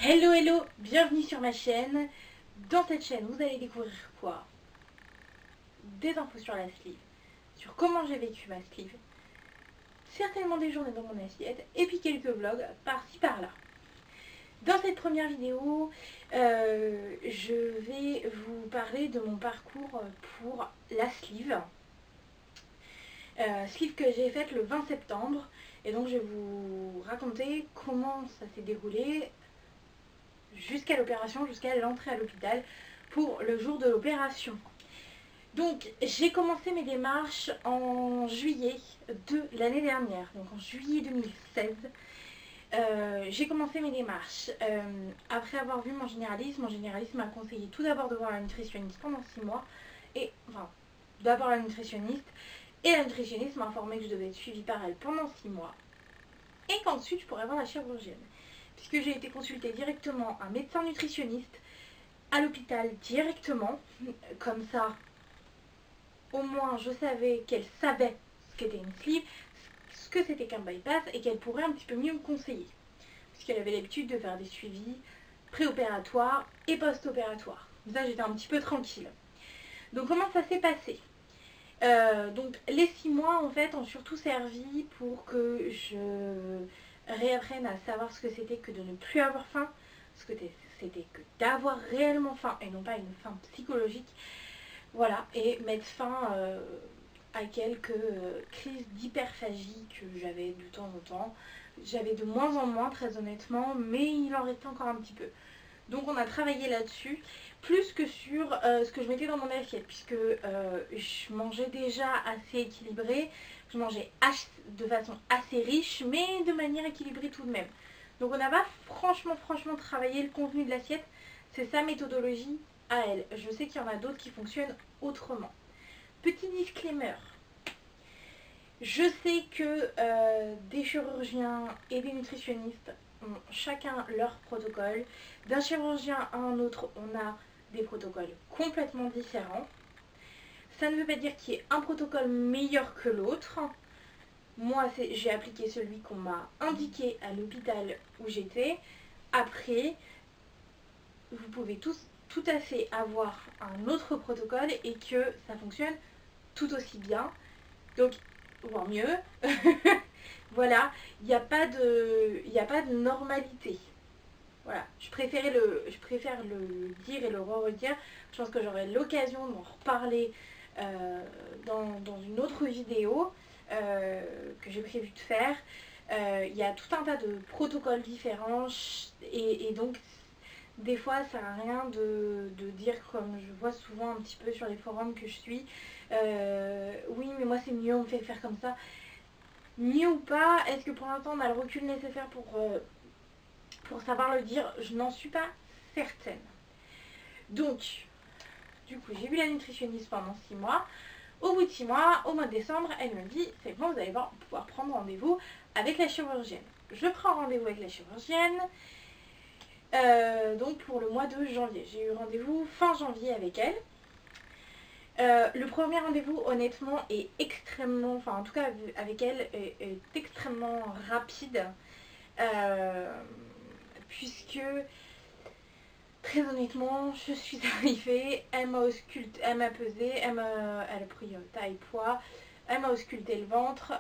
Hello hello, bienvenue sur ma chaîne. Dans cette chaîne, vous allez découvrir quoi? Des infos sur la sleeve, sur comment j'ai vécu ma sleeve, certainement des journées dans mon assiette, et puis quelques vlogs par-ci par-là. Dans cette première vidéo, je vais vous parler de mon parcours pour la sleeve. Sleeve que j'ai faite le 20 septembre, et donc je vais vous raconter comment ça s'est déroulé jusqu'à l'opération, jusqu'à l'entrée à l'hôpital pour le jour de l'opération. Donc j'ai commencé mes démarches en juillet de l'année dernière, donc en juillet 2016. J'ai commencé mes démarches après avoir vu mon généraliste. Mon généraliste m'a conseillé tout d'abord de voir la nutritionniste pendant 6 mois. Et enfin, d'abord la nutritionniste. Et la nutritionniste m'a informé que je devais être suivie par elle pendant 6 mois. Et qu'ensuite je pourrais voir la chirurgienne. Puisque j'ai été consultée directement un médecin nutritionniste à l'hôpital directement. Comme ça, au moins je savais qu'elle savait ce qu'était une sleeve, ce que c'était qu'un bypass et qu'elle pourrait un petit peu mieux me conseiller. Puisqu'elle avait l'habitude de faire des suivis préopératoires et post-opératoires. Ça, j'étais un petit peu tranquille. Donc comment ça s'est passé? Donc les 6 mois en fait ont surtout servi pour que je réapprenne à savoir ce que c'était que de ne plus avoir faim, ce que c'était que d'avoir réellement faim et non pas une faim psychologique. Voilà, et mettre fin à quelques crises d'hyperphagie que j'avais de temps en temps. J'avais de moins en moins, très honnêtement, mais il en restait encore un petit peu. Donc on a travaillé là-dessus, plus que sur ce que je mettais dans mon assiette, puisque je mangeais déjà assez équilibré, je mangeais de façon assez riche, mais de manière équilibrée tout de même. Donc on n'a pas franchement travaillé le contenu de l'assiette, c'est sa méthodologie à elle. Je sais qu'il y en a d'autres qui fonctionnent autrement. Petit disclaimer, je sais que des chirurgiens et des nutritionnistes ont chacun leur protocole. D'un chirurgien à un autre, on a des protocoles complètement différents. Ça ne veut pas dire qu'il y ait un protocole meilleur que l'autre. Moi, j'ai appliqué celui qu'on m'a indiqué à l'hôpital où j'étais. Après, vous pouvez tout à fait avoir un autre protocole et que ça fonctionne tout aussi bien. Donc, voire mieux. Voilà, il n'y a pas de normalité. Voilà, je préfère le dire et le redire. Je pense que j'aurai l'occasion d'en reparler dans une autre vidéo que j'ai prévu de faire. Il y a tout un tas de protocoles différents et donc des fois ça sert à rien de dire, comme je vois souvent un petit peu sur les forums que je suis, oui mais moi c'est mieux, on me fait faire comme ça. Mieux ou pas, est-ce que pour l'instant on a le recul nécessaire pour savoir le dire? Je n'en suis pas certaine. Donc, du coup, j'ai vu la nutritionniste pendant 6 mois. Au bout de 6 mois, au mois de décembre, elle me dit, c'est bon, vous allez pouvoir prendre rendez-vous avec la chirurgienne. Je prends rendez-vous avec la chirurgienne, donc pour le mois de janvier. J'ai eu rendez-vous fin janvier avec elle. Le premier rendez-vous, honnêtement, est extrêmement, enfin en tout cas avec elle, est extrêmement rapide. Puisque, très honnêtement, je suis arrivée, elle m'a pesé, elle a pris taille, poids, elle m'a ausculté le ventre,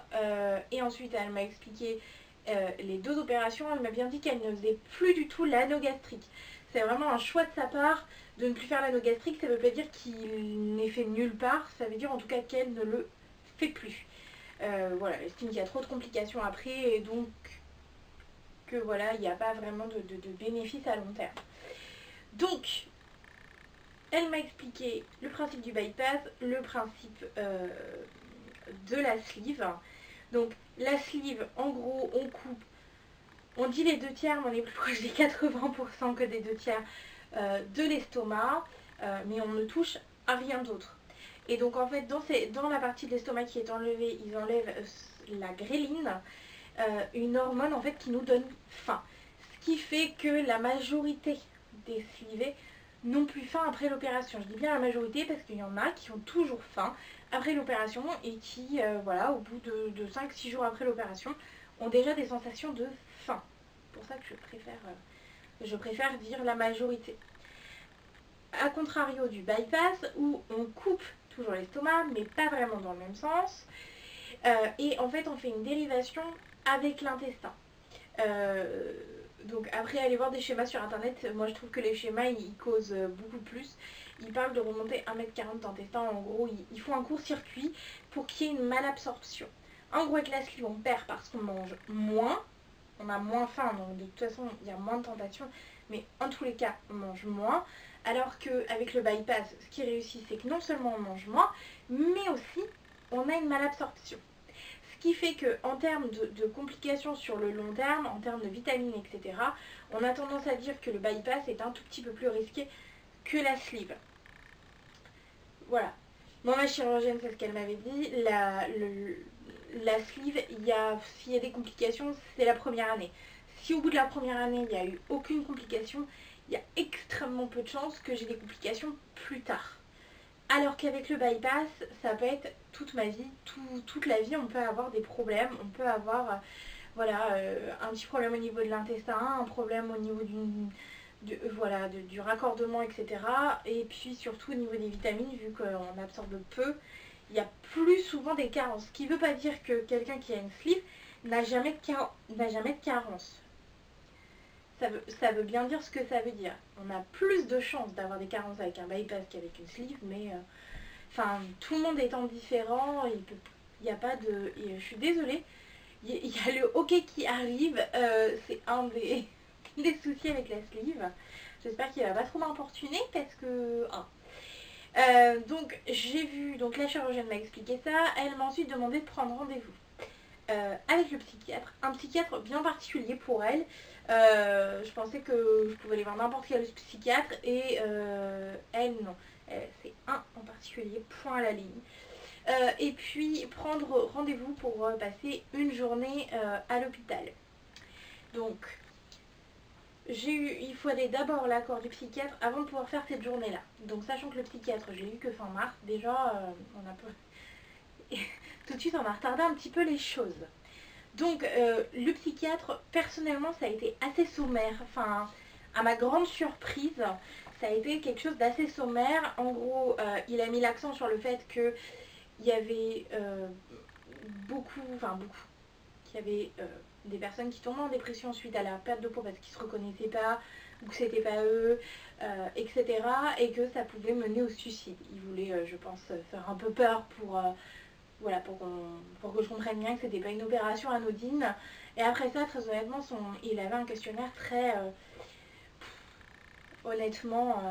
et ensuite elle m'a expliqué les 2 opérations. Elle m'a bien dit qu'elle ne faisait plus du tout l'anogastrique. C'est vraiment un choix de sa part de ne plus faire l'anogastrique. Ça ne veut pas dire qu'il n'est fait nulle part, ça veut dire en tout cas qu'elle ne le fait plus. Voilà, elle estime qu'il y a trop de complications après, et donc que voilà, il n'y a pas vraiment de bénéfice à long terme. Donc, elle m'a expliqué le principe du bypass, le principe de la sleeve. Donc, la sleeve, en gros, on coupe, on dit les 2 tiers, mais on est plus proche des 80% que des 2 tiers de l'estomac, mais on ne touche à rien d'autre. Et donc, en fait, dans la partie de l'estomac qui est enlevée, ils enlèvent la gréline, une hormone en fait qui nous donne faim. Ce qui fait que la majorité des slivés n'ont plus faim après l'opération. Je dis bien la majorité parce qu'il y en a qui ont toujours faim après l'opération et qui, voilà, au bout de 5-6 jours après l'opération, ont déjà des sensations de faim. C'est pour ça que je préfère Je préfère dire la majorité. A contrario du bypass où on coupe toujours l'estomac mais pas vraiment dans le même sens. Et en fait on fait une dérivation avec l'intestin. Donc après aller voir des schémas sur internet, moi je trouve que les schémas ils causent beaucoup plus. Ils parlent de remonter 1,40 m d'intestin, en gros ils font un court-circuit pour qu'il y ait une malabsorption. En gros avec la sleeve on perd parce qu'on mange moins, on a moins faim donc de toute façon il y a moins de tentations, mais en tous les cas on mange moins. Alors qu'avec le bypass, ce qui réussit c'est que non seulement on mange moins, mais aussi on a une malabsorption. Ce qui fait qu'en termes de complications sur le long terme, en termes de vitamines, etc., on a tendance à dire que le bypass est un tout petit peu plus risqué que la sleeve. Voilà. Moi, ma chirurgienne, c'est ce qu'elle m'avait dit. La sleeve, s'il y a des complications, c'est la première année. Si au bout de la première année, il n'y a eu aucune complication, il y a extrêmement peu de chances que j'ai des complications plus tard. Alors qu'avec le bypass, ça peut être toute ma vie, toute la vie, on peut avoir des problèmes. On peut avoir un petit problème au niveau de l'intestin, un problème au niveau du raccordement, etc. Et puis surtout au niveau des vitamines, vu qu'on absorbe peu, il y a plus souvent des carences. Ce qui ne veut pas dire que quelqu'un qui a une sleeve n'a jamais de carence. Ça veut bien dire ce que ça veut dire. On a plus de chances d'avoir des carences avec un bypass qu'avec une sleeve, mais tout le monde étant différent, il n'y a pas de... Je suis désolée, il y a le hockey qui arrive, c'est un des, des soucis avec la sleeve. J'espère qu'il va pas trop m'importuner parce que... donc j'ai vu, donc la chirurgienne m'a expliqué ça, elle m'a ensuite demandé de prendre rendez-vous avec le psychiatre, un psychiatre bien particulier pour elle. Je pensais que je pouvais aller voir n'importe quel psychiatre et elle non, c'est un en particulier, point à la ligne. Et puis prendre rendez-vous pour passer une journée à l'hôpital. Donc il faut aller d'abord l'accord du psychiatre avant de pouvoir faire cette journée-là. Donc sachant que le psychiatre, je l'ai eu que fin mars, déjà on a peu... tout de suite on a retardé un petit peu les choses. Donc le psychiatre, personnellement ça a été assez sommaire, enfin à ma grande surprise, ça a été quelque chose d'assez sommaire. En gros, il a mis l'accent sur le fait que il y avait qu'il y avait des personnes qui tombaient en dépression suite à la perte de poids parce qu'ils ne se reconnaissaient pas ou que c'était pas eux, etc. Et que ça pouvait mener au suicide. Il voulait, je pense, faire un peu peur pour que je comprenne bien que c'était pas une opération anodine. Et après ça, très honnêtement, il avait un questionnaire très... honnêtement,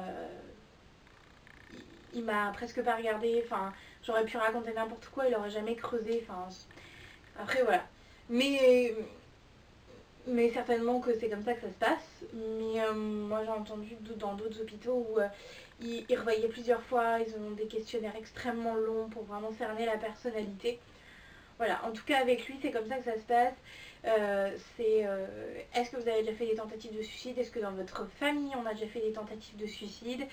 il m'a presque pas regardé. Enfin, j'aurais pu raconter n'importe quoi, il aurait jamais creusé. Enfin, après, voilà. Mais certainement que c'est comme ça que ça se passe. Mais moi, j'ai entendu dans d'autres hôpitaux où ils revoyaient plusieurs fois, ils ont des questionnaires extrêmement longs pour vraiment cerner la personnalité. Voilà, en tout cas avec lui c'est comme ça que ça se passe. Est-ce que vous avez déjà fait des tentatives de suicide? Est-ce que dans votre famille on a déjà fait des tentatives de suicide?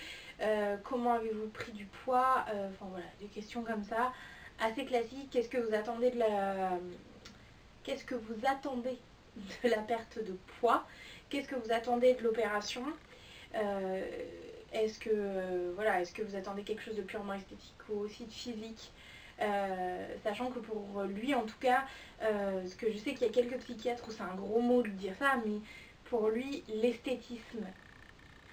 Comment avez-vous pris du poids? Enfin voilà, des questions comme ça, assez classiques. Qu'est-ce que vous attendez de la perte de poids? Qu'est-ce que vous attendez de l'opération? Est-ce que vous attendez quelque chose de purement esthétique ou aussi de physique? Sachant que pour lui en tout cas, parce que je sais qu'il y a quelques psychiatres où c'est un gros mot de dire ça, mais pour lui l'esthétisme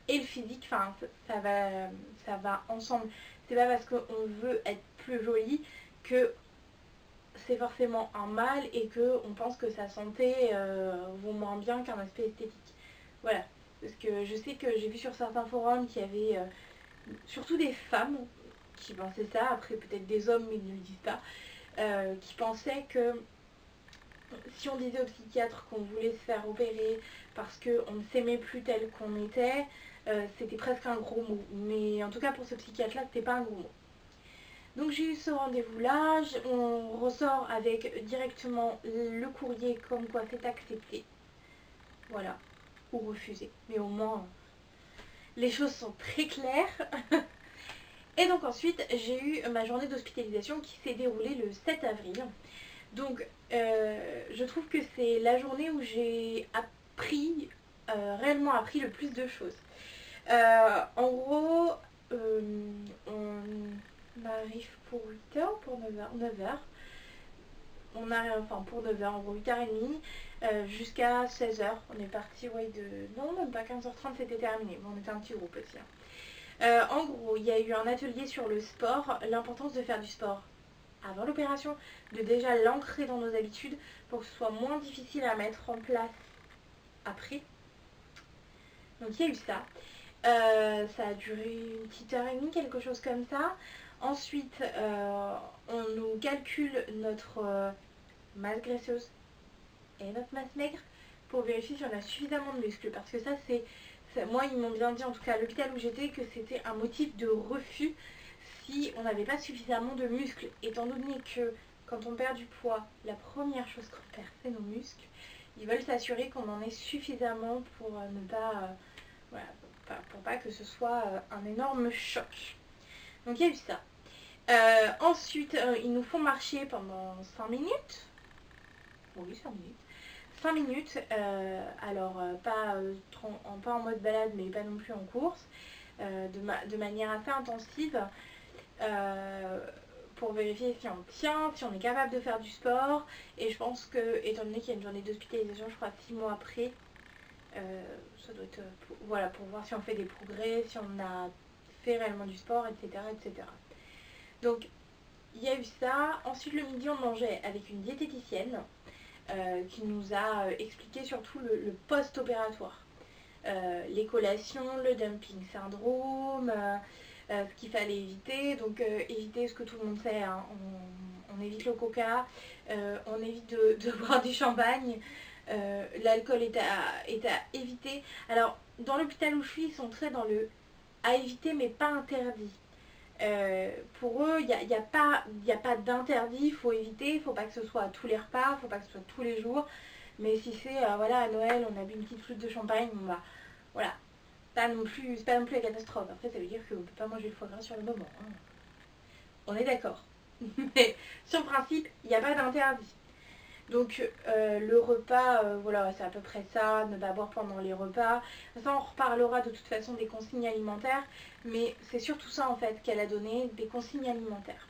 et le physique, ça va ensemble. C'est pas parce qu'on veut être plus joli que c'est forcément un mal et qu'on pense que sa santé vaut moins bien qu'un aspect esthétique. Voilà, parce que je sais que j'ai vu sur certains forums qu'il y avait surtout des femmes qui pensaient ça, après peut-être des hommes mais ils ne le disent pas, qui pensaient que si on disait au psychiatre qu'on voulait se faire opérer parce qu'on ne s'aimait plus tel qu'on était, c'était presque un gros mot. Mais en tout cas pour ce psychiatre-là, c'était pas un gros mot. Donc j'ai eu ce rendez-vous-là, on ressort avec directement le courrier comme quoi c'est accepté. Voilà, ou refusé. Mais au moins, les choses sont très claires. Et donc ensuite, j'ai eu ma journée d'hospitalisation qui s'est déroulée le 7 avril. Donc je trouve que c'est la journée où j'ai appris réellement appris le plus de choses. En gros, on arrive pour 8h ou pour 9h. On arrive, enfin pour 9h, en gros 8h30, jusqu'à 16h. On est parti, ouais, non, même pas 15h30, c'était terminé. Mais on était un petit groupe aussi. En gros, il y a eu un atelier sur le sport, l'importance de faire du sport avant l'opération, de déjà l'ancrer dans nos habitudes pour que ce soit moins difficile à mettre en place après. Donc il y a eu ça. Ça a duré une petite heure et demie, quelque chose comme ça. Ensuite, on nous calcule notre masse graisseuse et notre masse maigre pour vérifier si on a suffisamment de muscles. Parce que ça, moi, ils m'ont bien dit, en tout cas à l'hôpital où j'étais, que c'était un motif de refus si on n'avait pas suffisamment de muscles. Étant donné que quand on perd du poids, la première chose qu'on perd, c'est nos muscles. Ils veulent s'assurer qu'on en ait suffisamment pour ne pas... voilà, pour pas que ce soit un énorme choc. Donc il y a eu ça. Ensuite, ils nous font marcher pendant 5 minutes. Oui, 5 minutes. 5 minutes, alors pas en mode balade, mais pas non plus en course, de manière assez intensive, pour vérifier si on tient, si on est capable de faire du sport. Et je pense que, étant donné qu'il y a une journée d'hospitalisation, je crois 6 mois après, ça doit être pour voir si on fait des progrès, si on a fait réellement du sport, etc. etc. Donc il y a eu ça. Ensuite le midi on mangeait avec une diététicienne qui nous a expliqué surtout le post-opératoire. Les collations, le dumping syndrome, ce qu'il fallait éviter. Donc éviter ce que tout le monde sait, hein. On évite le coca, on évite de boire du champagne. L'alcool est à éviter. Alors, dans l'hôpital où je suis, ils sont très dans le à éviter, mais pas interdit. Pour eux, il n'y a pas d'interdit, il faut éviter, il ne faut pas que ce soit à tous les repas, il ne faut pas que ce soit tous les jours. Mais si c'est, voilà, à Noël, on a bu une petite flûte de champagne, bon bah, voilà, c'est pas non plus la catastrophe. Après, ça veut dire qu'on ne peut pas manger le foie gras sur le moment, hein. On est d'accord. Mais sur le principe, il n'y a pas d'interdit. Donc le repas, voilà, c'est à peu près ça, ne pas boire pendant les repas. Ça, on reparlera de toute façon des consignes alimentaires, mais c'est surtout ça en fait qu'elle a donné, des consignes alimentaires.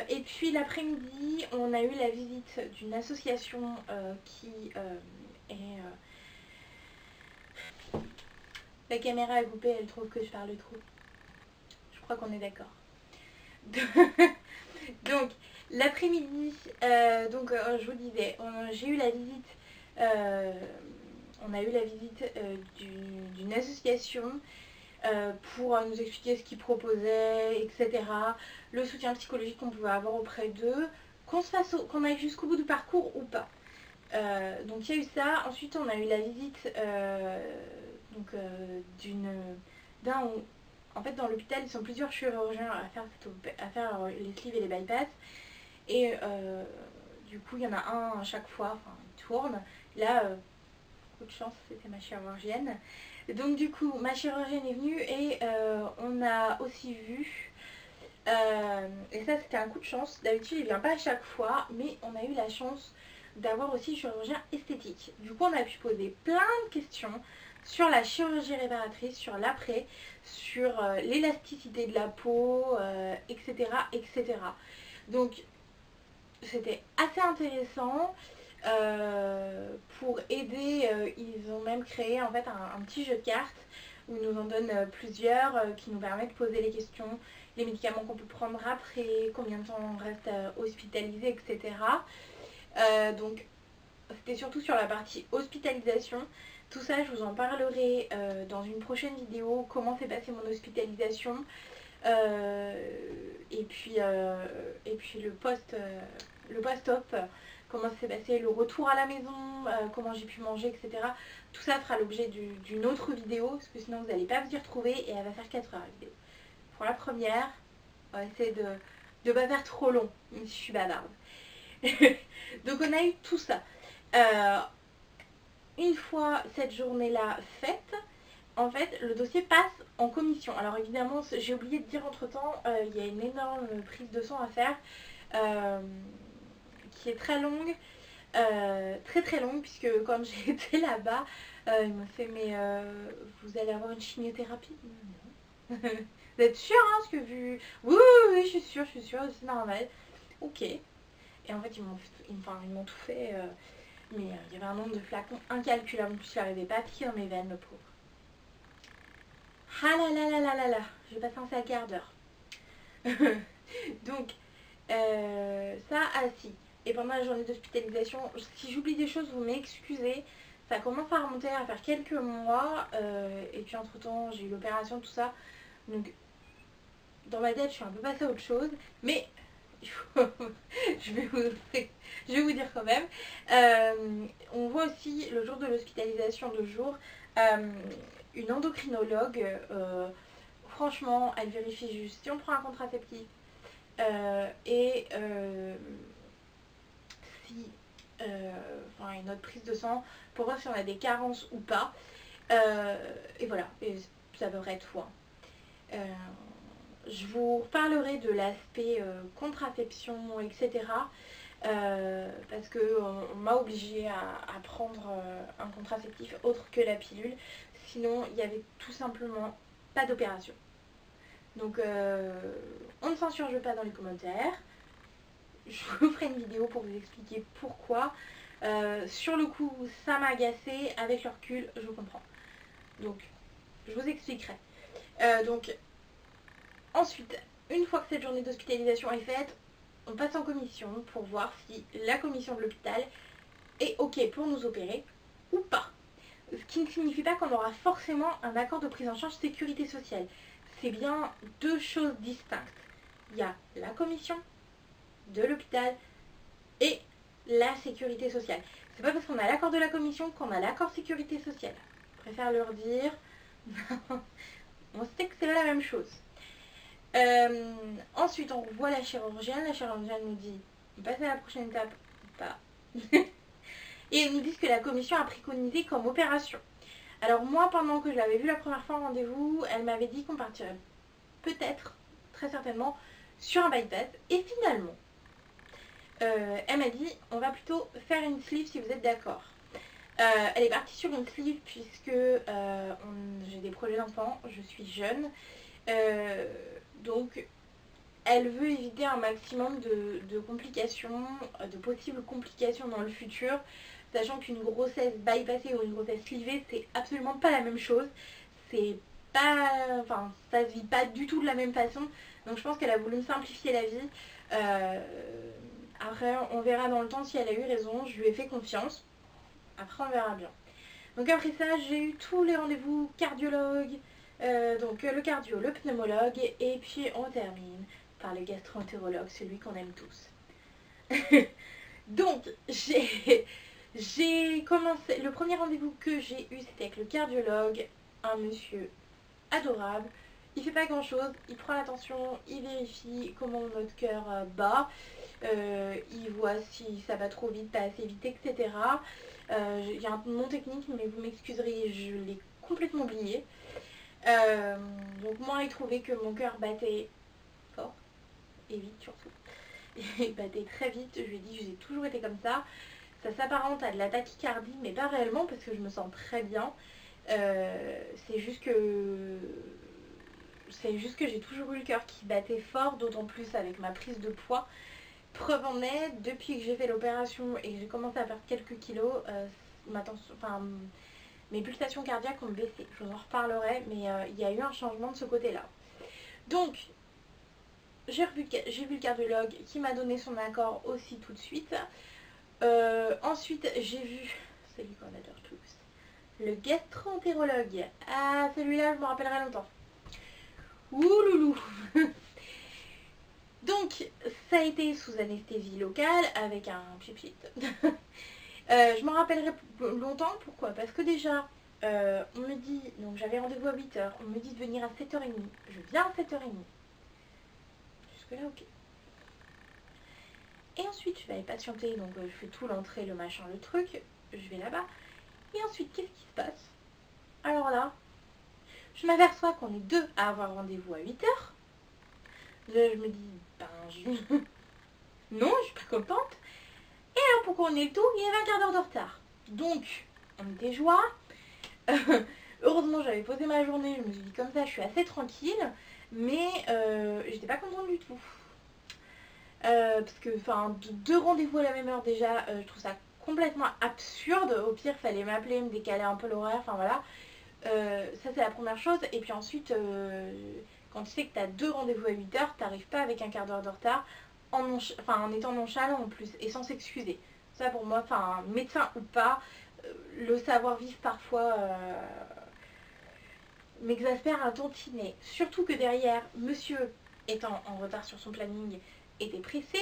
Et puis l'après-midi, on a eu la visite d'une association qui est... La caméra est coupée, elle trouve que je parle trop. Je crois qu'on est d'accord. Donc, l'après-midi, je vous disais, j'ai eu la visite, on a eu la visite d'une association pour nous expliquer ce qu'ils proposaient, etc. Le soutien psychologique qu'on pouvait avoir auprès d'eux, qu'on aille jusqu'au bout du parcours ou pas. Donc il y a eu ça. Ensuite, on a eu la visite en fait, dans l'hôpital, ils sont plusieurs chirurgiens à faire les sleeves et les bypass. Et du coup, il y en a un à chaque fois, enfin, il tourne. Là, coup de chance, c'était ma chirurgienne. Donc du coup, ma chirurgienne est venue et on a aussi vu, et ça c'était un coup de chance, d'habitude il vient pas à chaque fois, mais on a eu la chance d'avoir aussi un chirurgien esthétique. Du coup, on a pu poser plein de questions sur la chirurgie réparatrice, sur l'après, sur l'élasticité de la peau, etc., etc. Donc, c'était assez intéressant. Pour aider, ils ont même créé en fait un petit jeu de cartes où ils nous en donnent plusieurs qui nous permet de poser les questions, les médicaments qu'on peut prendre après, combien de temps on reste hospitalisé, etc. Donc c'était surtout sur la partie hospitalisation. Tout ça, je vous en parlerai dans une prochaine vidéo, comment s'est passée mon hospitalisation. Et puis le post-op, comment s'est passé le retour à la maison, comment j'ai pu manger, etc. Tout ça fera l'objet d'une autre vidéo, parce que sinon vous n'allez pas vous y retrouver et elle va faire 4 heures la vidéo. Pour la première, on va essayer de ne pas faire trop long, même si je suis bavarde. Donc on a eu tout ça. Une fois cette journée-là faite, en fait, le dossier passe en commission. Alors évidemment, j'ai oublié de dire entre-temps, il y a une énorme prise de sang à faire, qui est très longue, très très longue, puisque quand j'ai été là-bas, Il m'a fait mais vous allez avoir une chimiothérapie? Non. Vous êtes sûr hein, parce que vu... Oui, oui, oui, je suis sûre, c'est normal. Ok. Et en fait, ils m'ont tout fait. Mais il y avait un nombre de flacons incalculable. En plus, il n'arrivait pas à piquer dans mes veines, le pauvre. Ah là là là là là là. J'ai passé un sale quart d'heure. Donc, ça, ah si. Et pendant la journée d'hospitalisation, si j'oublie des choses, vous m'excusez. Ça commence à remonter, à faire quelques mois. Et puis entre-temps, j'ai eu l'opération, tout ça. Donc, dans ma tête, je suis un peu passée à autre chose. Mais, je vais vous dire quand même. On voit aussi, le jour de l'hospitalisation de jour, une endocrinologue. Franchement, elle vérifie juste si on prend un contraceptif. Et si une autre prise de sang pour voir si on a des carences ou pas. Et voilà, et ça devrait être tout. Je vous reparlerai de l'aspect contraception, etc. Parce qu'on m'a obligée à prendre un contraceptif autre que la pilule. Sinon, il n'y avait tout simplement pas d'opération. Donc, on ne s'insurge pas dans les commentaires. Je vous ferai une vidéo pour vous expliquer pourquoi. Sur le coup, ça m'a agacée. Avec le recul, je comprends. Donc, je vous expliquerai. Donc, ensuite, une fois que cette journée d'hospitalisation est faite, on passe en commission pour voir si la commission de l'hôpital est OK pour nous opérer ou pas. Ce qui ne signifie pas qu'on aura forcément un accord de prise en charge sécurité sociale. C'est bien deux choses distinctes. Il y a la commission de l'hôpital et la sécurité sociale. C'est pas parce qu'on a l'accord de la commission qu'on a l'accord sécurité sociale. Je préfère leur dire. On sait que c'est pas la même chose. Ensuite, on voit la chirurgienne. La chirurgienne nous dit passer à la prochaine étape ou pas. Et ils nous disent que la commission a préconisé comme opération. Alors moi, pendant que je l'avais vu la première fois en rendez-vous, elle m'avait dit qu'on partirait peut-être, très certainement, sur un bypass. Et finalement, elle m'a dit, on va plutôt faire une sleeve si vous êtes d'accord. Elle est partie sur une sleeve puisque j'ai des projets d'enfants, je suis jeune. Donc, elle veut éviter un maximum de complications, de possibles complications dans le futur. Sachant qu'une grossesse bypassée ou une grossesse slivée, c'est absolument pas la même chose. C'est pas... Enfin, ça se vit pas du tout de la même façon. Donc je pense qu'elle a voulu me simplifier la vie. Après, on verra dans le temps si elle a eu raison. Je lui ai fait confiance. Après, on verra bien. Donc après ça, j'ai eu tous les rendez-vous cardiologue. Donc le cardio, le pneumologue. Et puis on termine par le gastro-entérologue, celui qu'on aime tous. Donc, j'ai commencé, le premier rendez-vous que j'ai eu, c'était avec le cardiologue, un monsieur adorable. Il fait pas grand chose, il prend la tension, il vérifie comment notre cœur bat, il voit si ça va trop vite, pas assez vite, etc. Il y a un nom technique, mais vous m'excuserez, je l'ai complètement oublié. Donc moi, il trouvait que mon cœur battait fort, et vite surtout. Il battait très vite, je lui ai dit, j'ai toujours été comme ça. Ça s'apparente à de la tachycardie, mais pas réellement parce que je me sens très bien. C'est juste que j'ai toujours eu le cœur qui battait fort, d'autant plus avec ma prise de poids. Preuve en est, depuis que j'ai fait l'opération et que j'ai commencé à perdre quelques kilos, mes pulsations cardiaques ont baissé. Je vous en reparlerai, mais il y a eu un changement de ce côté-là. Donc, j'ai vu le cardiologue qui m'a donné son accord aussi tout de suite. Ensuite, j'ai vu, c'est lui qu'on adore tous, le gastro-entérologue. Ah, celui-là, je me rappellerai longtemps. Ouloulou. Donc, ça a été sous anesthésie locale avec un pipit. Je m'en rappellerai longtemps. Pourquoi? Parce que déjà, on me dit, donc j'avais rendez-vous à 8h, on me dit de venir à 7h30. Je viens à 7h30. Jusque-là, ok. Et ensuite, je vais aller patienter, donc je fais tout, l'entrée, le machin, le truc. Je vais là-bas. Et ensuite, qu'est-ce qui se passe? Alors là, je m'aperçois qu'on est deux à avoir rendez-vous à 8h. Là, je me dis, non, je suis pas contente. Et alors, pour qu'on ait le tout, il y avait un quart d'heure de retard. Donc, on était joie. Heureusement j'avais posé ma journée, je me suis dit comme ça je suis assez tranquille, mais j'étais pas contente du tout. Parce que enfin deux rendez-vous à la même heure déjà, je trouve ça complètement absurde. Au pire fallait m'appeler, me décaler un peu l'horaire, enfin voilà. Ça c'est la première chose. Et puis ensuite, quand tu sais que tu as deux rendez-vous à 8 heures, t'arrives pas avec un quart d'heure de retard en étant nonchalant en plus et sans s'excuser. Ça pour moi, enfin médecin ou pas, le savoir-vivre parfois m'exaspère un tantinet. Surtout que derrière, monsieur étant en retard sur son planning, était pressé.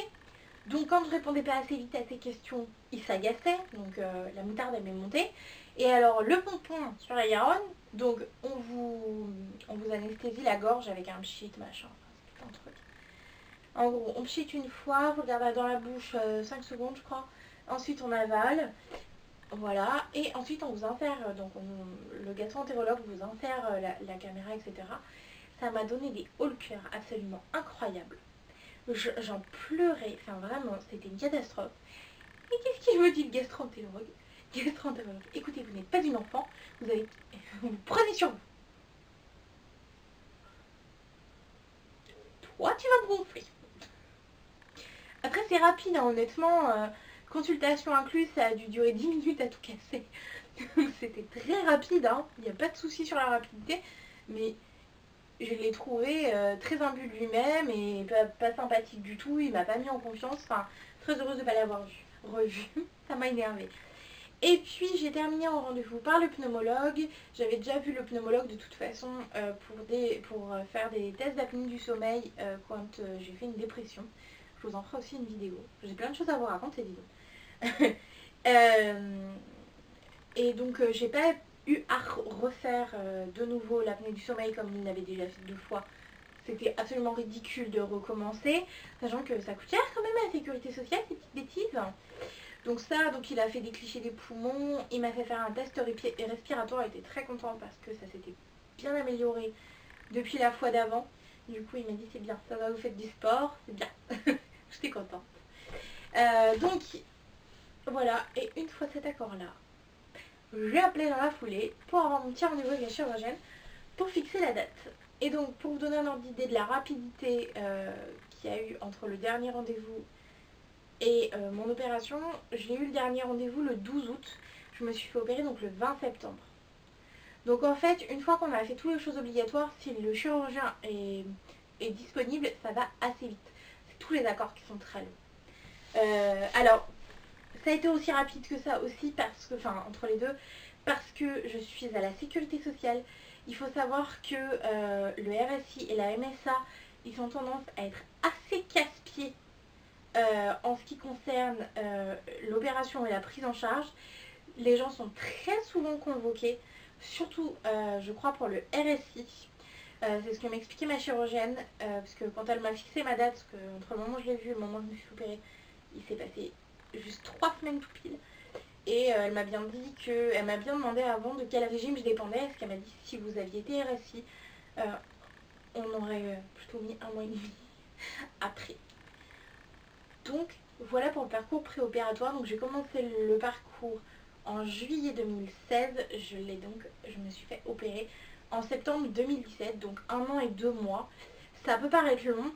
Donc quand je répondais pas assez vite à ses questions, il s'agaçait, donc la moutarde elle m'est montée. Et alors le pompon sur la Garonne, donc on vous anesthésie la gorge avec un pchit machin, enfin, c'est tout un truc. En gros, on pchit une fois, vous le gardez dans la bouche 5 secondes je crois. Ensuite on avale, voilà. Et ensuite on vous insère, le gastro-entérologue vous insère la caméra, etc. Ça m'a donné des hauts le cœur absolument incroyables. J'en pleurais, enfin vraiment, c'était une catastrophe. Et qu'est-ce qu'il me dit le gastro-entérologue? Gastro-entérologue, écoutez, vous n'êtes pas une enfant, vous prenez sur vous. Toi, tu vas me gonfler. Après, c'est rapide, hein, honnêtement. Consultation incluse, ça a dû durer 10 minutes à tout casser. C'était très rapide, hein. Il n'y a pas de souci sur la rapidité. Mais je l'ai trouvé très imbu de lui-même et pas sympathique du tout. Il m'a pas mis en confiance. Enfin, très heureuse de ne pas l'avoir revu. Ça m'a énervée. Et puis j'ai terminé en rendez-vous par le pneumologue. J'avais déjà vu le pneumologue de toute façon pour faire des tests d'apnée du sommeil quand j'ai fait une dépression. Je vous en ferai aussi une vidéo. J'ai plein de choses à vous raconter, dis donc. Et donc j'ai pas eu à refaire de nouveau l'apnée du sommeil comme il l'avait déjà fait 2 fois. C'était absolument ridicule de recommencer, sachant que ça coûte cher quand même à la sécurité sociale, ces petites bêtises. Donc ça, donc il a fait des clichés des poumons, il m'a fait faire un test respiratoire, il était très content parce que ça s'était bien amélioré depuis la fois d'avant. Du coup il m'a dit c'est bien, ça va, vous faites du sport, c'est bien. J'étais contente. Donc voilà, et une fois cet accord-là, j'ai appelé dans la foulée pour avoir mon petit rendez-vous avec la chirurgienne pour fixer la date. Et donc pour vous donner un ordre d'idée de la rapidité qu'il y a eu entre le dernier rendez-vous et mon opération, j'ai eu le dernier rendez-vous le 12 août. Je me suis fait opérer donc le 20 septembre. Donc en fait, une fois qu'on a fait toutes les choses obligatoires, si le chirurgien est disponible, ça va assez vite. C'est tous les accords qui sont très longs. Alors, ça a été aussi rapide que ça aussi parce que, enfin entre les deux, parce que je suis à la sécurité sociale. Il faut savoir que le RSI et la MSA, ils ont tendance à être assez casse-pieds en ce qui concerne l'opération et la prise en charge. Les gens sont très souvent convoqués, surtout je crois pour le RSI. C'est ce que m'expliquait ma chirurgienne, parce que quand elle m'a fixé ma date, parce que entre le moment où je l'ai vue et le moment où je me suis opérée, il s'est passé juste 3 semaines tout pile. Et elle m'a bien dit que, elle m'a bien demandé avant de quel régime je dépendais, parce qu'elle m'a dit si vous aviez été RSI, on aurait plutôt mis 1 mois et demi après. Donc voilà pour le parcours préopératoire. Donc j'ai commencé le parcours en juillet 2016. Je me suis fait opérer en septembre 2017, donc 1 an et 2 mois. Ça peut paraître long.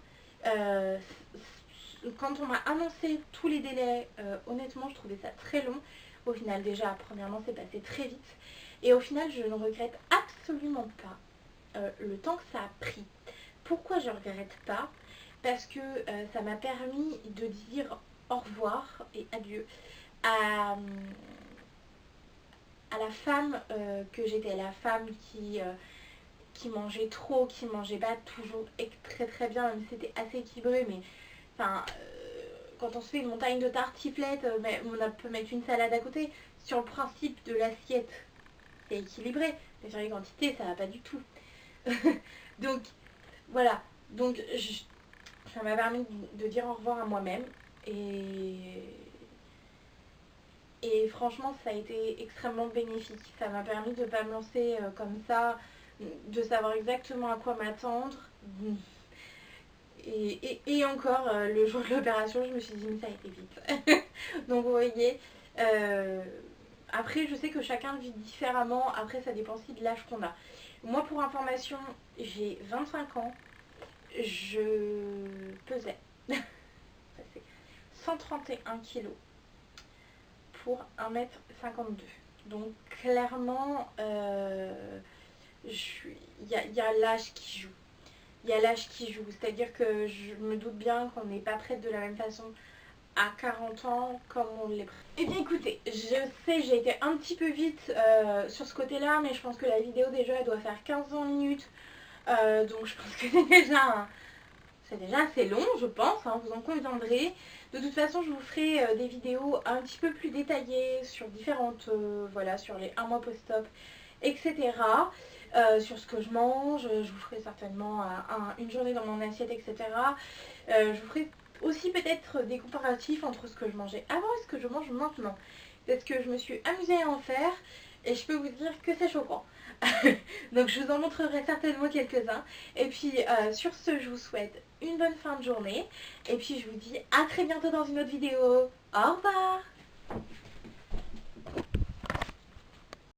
Quand on m'a annoncé tous les délais, honnêtement je trouvais ça très long. Au final déjà, premièrement c'est passé très vite. Et au final je ne regrette absolument pas le temps que ça a pris. Pourquoi je ne regrette pas? Parce que ça m'a permis de dire au revoir et adieu à la femme que j'étais, la femme qui mangeait trop, qui mangeait pas toujours très très bien, même si c'était assez équilibré, mais enfin, quand on se fait une montagne de tartiflettes, on peut mettre une salade à côté. Sur le principe de l'assiette, c'est équilibré, mais sur les quantités, ça va pas du tout. Donc, voilà. Donc, ça m'a permis de dire au revoir à moi-même. Et franchement, ça a été extrêmement bénéfique. Ça m'a permis de ne pas me lancer comme ça, de savoir exactement à quoi m'attendre. Et encore, le jour de l'opération, je me suis dit, mais ça a été vite. Donc vous voyez, Après, je sais que chacun vit différemment. Après, ça dépend aussi de l'âge qu'on a. Moi, pour information, j'ai 25 ans. Je pesais 131 kilos pour 1m52. Donc, clairement, il y a l'âge qui joue. Il y a l'âge qui joue. C'est-à-dire que je me doute bien qu'on n'est pas prête de la même façon à 40 ans comme on l'est. Eh bien écoutez, je sais j'ai été un petit peu vite sur ce côté là, mais je pense que la vidéo déjà elle doit faire 15-20 minutes, donc je pense que c'est déjà assez long je pense, hein, vous en conviendrez. De toute façon je vous ferai des vidéos un petit peu plus détaillées sur différentes, voilà, sur les 1 mois post-op, etc. Sur ce que je mange, je vous ferai certainement une journée dans mon assiette, etc. Je vous ferai aussi peut-être des comparatifs entre ce que je mangeais avant et ce que je mange maintenant. Parce que je me suis amusée à en faire et je peux vous dire que c'est choquant. Donc je vous en montrerai certainement quelques-uns. Et puis sur ce, je vous souhaite une bonne fin de journée. Et puis je vous dis à très bientôt dans une autre vidéo. Au revoir!